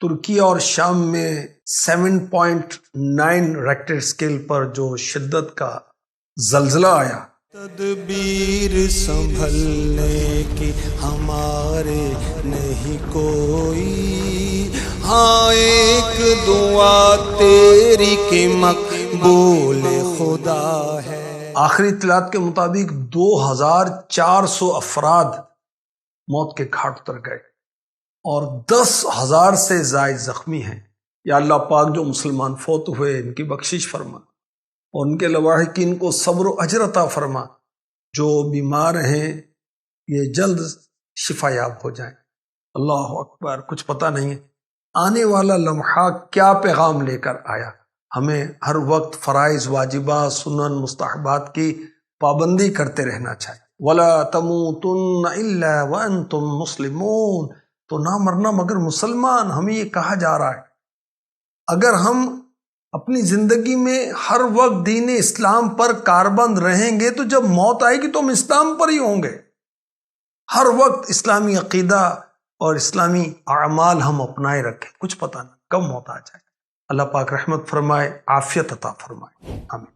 ترکی اور شام میں 7.9 ریکٹر اسکیل پر جو شدت کا زلزلہ آیا، تدبیر سنبھلنے کی ہمارے نہیں کوئی، ہاں ایک دعا تیری کہ مقبول خدا ہے۔ آخری اطلاعات کے مطابق 2400 افراد موت کے گھاٹ اتر گئے اور 10,000 سے زائد زخمی ہیں۔ یا اللہ پاک جو مسلمان فوت ہوئے ان کی بخشش فرما اور ان کے لواحقین کو صبر و اجر عطا فرما، جو بیمار ہیں یہ جلد شفا یاب ہو جائیں۔ اللہ اکبر، کچھ پتہ نہیں ہے آنے والا لمحہ کیا پیغام لے کر آیا۔ ہمیں ہر وقت فرائض، واجبات، سنن، مستحبات کی پابندی کرتے رہنا چاہیے۔ وَلَا تَمُوتُنَّ إِلَّا وَأَنْتُمْ مُسْلِمُونَ، تو نہ مرنا مگر مسلمان، ہمیں یہ کہا جا رہا ہے۔ اگر ہم اپنی زندگی میں ہر وقت دین اسلام پر کاربند رہیں گے تو جب موت آئے گی تو ہم اسلام پر ہی ہوں گے۔ ہر وقت اسلامی عقیدہ اور اسلامی اعمال ہم اپنائے رکھیں، کچھ پتہ نہیں کب موت آ جائے۔ اللہ پاک رحمت فرمائے، عافیت عطا فرمائے، آمین۔